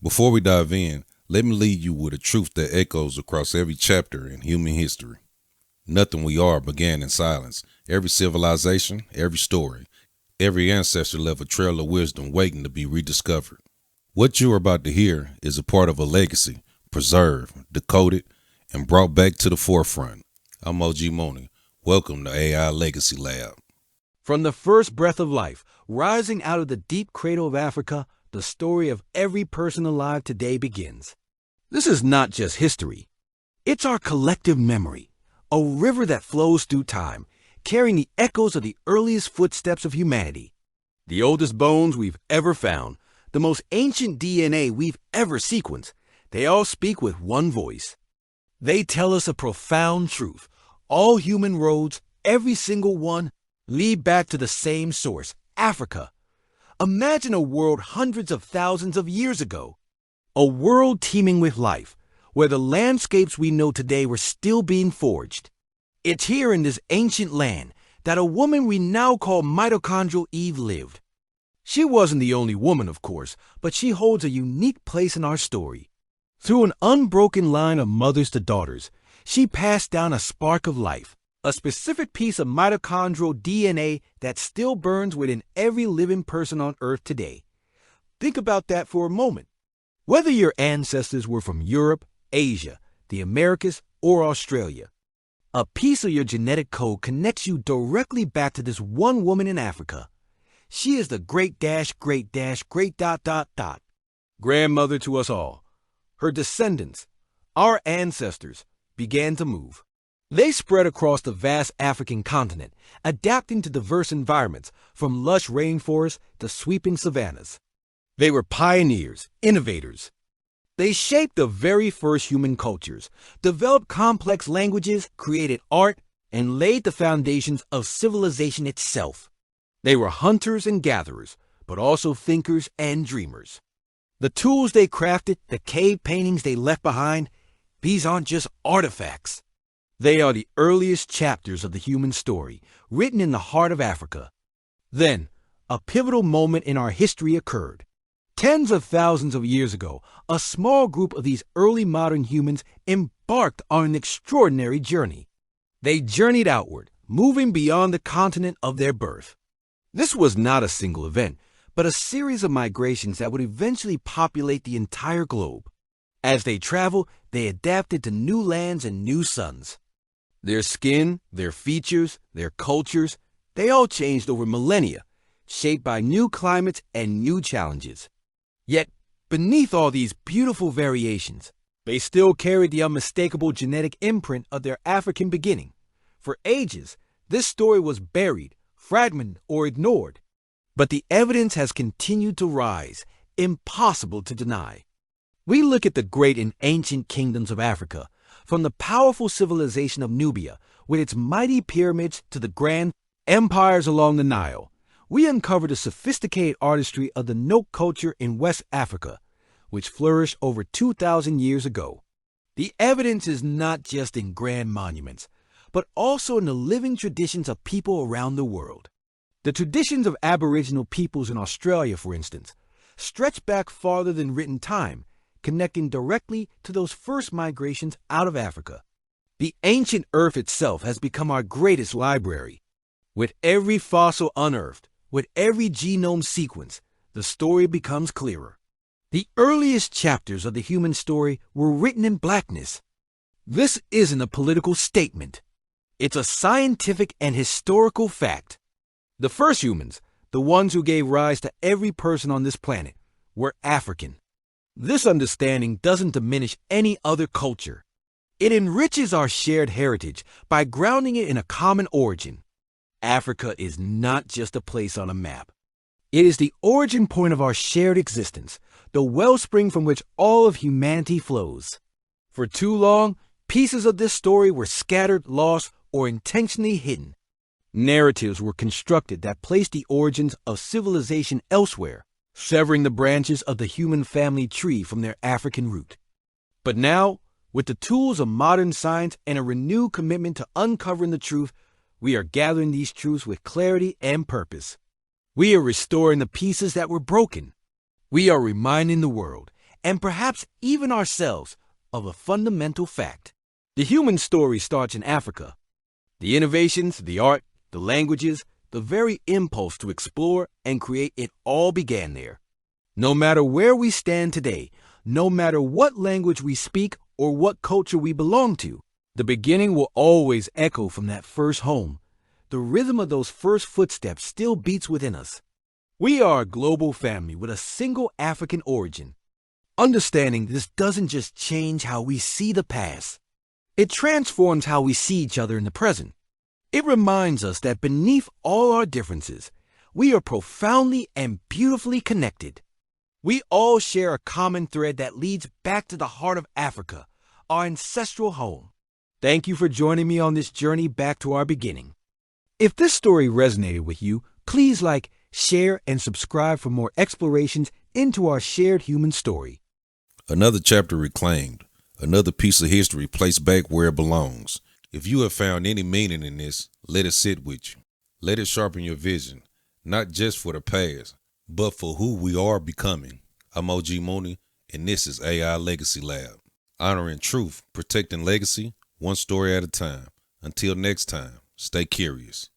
Before we dive in, let me leave you with a truth that echoes across every chapter in human history. Nothing we are began in silence. Every civilization, every story, every ancestor left a trail of wisdom waiting to be rediscovered. What you are about to hear is a part of a legacy, preserved, decoded, and brought back to the forefront. I'm OG Mooney. Welcome to AIlegacyLab. From the first breath of life, rising out of the deep cradle of Africa, the story of every person alive today begins. This is not just history. It's our collective memory, a river that flows through time, carrying the echoes of the earliest footsteps of humanity. The oldest bones we've ever found, the most ancient DNA we've ever sequenced, they all speak with one voice. They tell us a profound truth. All human roads, every single one, lead back to the same source, Africa. Imagine a world hundreds of thousands of years ago. A world teeming with life, where the landscapes we know today were still being forged. It's here in this ancient land that a woman we now call Mitochondrial Eve lived. She wasn't the only woman, of course, but she holds a unique place in our story. Through an unbroken line of mothers to daughters, she passed down a spark of life, a specific piece of mitochondrial DNA that still burns within every living person on Earth today. Think about that for a moment. Whether your ancestors were from Europe, Asia, the Americas, or Australia, a piece of your genetic code connects you directly back to this one woman in Africa. She is the great grandmother to us all. Her descendants, our ancestors, began to move. They spread across the vast African continent, adapting to diverse environments, from lush rainforests to sweeping savannas. They were pioneers, innovators. They shaped the very first human cultures, developed complex languages, created art, and laid the foundations of civilization itself. They were hunters and gatherers, but also thinkers and dreamers. The tools they crafted, the cave paintings they left behind, these aren't just artifacts. They are the earliest chapters of the human story, written in the heart of Africa. Then, a pivotal moment in our history occurred. Tens of thousands of years ago, a small group of these early modern humans embarked on an extraordinary journey. They journeyed outward, moving beyond the continent of their birth. This was not a single event, but a series of migrations that would eventually populate the entire globe. As they traveled, they adapted to new lands and new suns. Their skin, their features, their cultures, they all changed over millennia, shaped by new climates and new challenges. Yet, beneath all these beautiful variations, they still carried the unmistakable genetic imprint of their African beginning. For ages, this story was buried, fragmented, or ignored. But the evidence has continued to rise, impossible to deny. We look at the great and ancient kingdoms of Africa, from the powerful civilization of Nubia, with its mighty pyramids, to the grand empires along the Nile. We uncover the sophisticated artistry of the Nok culture in West Africa, which flourished over 2,000 years ago. The evidence is not just in grand monuments, but also in the living traditions of people around the world. The traditions of Aboriginal peoples in Australia, for instance, stretch back farther than written time, connecting directly to those first migrations out of Africa. The ancient Earth itself has become our greatest library. With every fossil unearthed, with every genome sequence, the story becomes clearer. The earliest chapters of the human story were written in blackness. This isn't a political statement. It's a scientific and historical fact. The first humans, the ones who gave rise to every person on this planet, were African. This understanding doesn't diminish any other culture. It enriches our shared heritage by grounding it in a common origin. Africa is not just a place on a map. It is the origin point of our shared existence, the wellspring from which all of humanity flows. For too long, pieces of this story were scattered, lost, or intentionally hidden. Narratives were constructed that placed the origins of civilization elsewhere, severing the branches of the human family tree from their African root. But now, with the tools of modern science and a renewed commitment to uncovering the truth, we are gathering these truths with clarity and purpose. We are restoring the pieces that were broken. We are reminding the world and perhaps even ourselves, of a fundamental fact. The human story starts in Africa. The innovations, the art, the languages, the very impulse to explore and create, it all began there. No matter where we stand today, no matter what language we speak or what culture we belong to, the beginning will always echo from that first home. The rhythm of those first footsteps still beats within us. We are a global family with a single African origin. Understanding this doesn't just change how we see the past. It transforms how we see each other in the present. It reminds us that beneath all our differences, we are profoundly and beautifully connected. We all share a common thread that leads back to the heart of Africa, our ancestral home. Thank you for joining me on this journey back to our beginning. If this story resonated with you, please like, share, and subscribe for more explorations into our shared human story. Another chapter reclaimed, another piece of history placed back where it belongs. If you have found any meaning in this, let it sit with you. Let it sharpen your vision, not just for the past, but for who we are becoming. I'm OG Mooney, and this is AI Legacy Lab. Honoring truth, protecting legacy, one story at a time. Until next time, stay curious.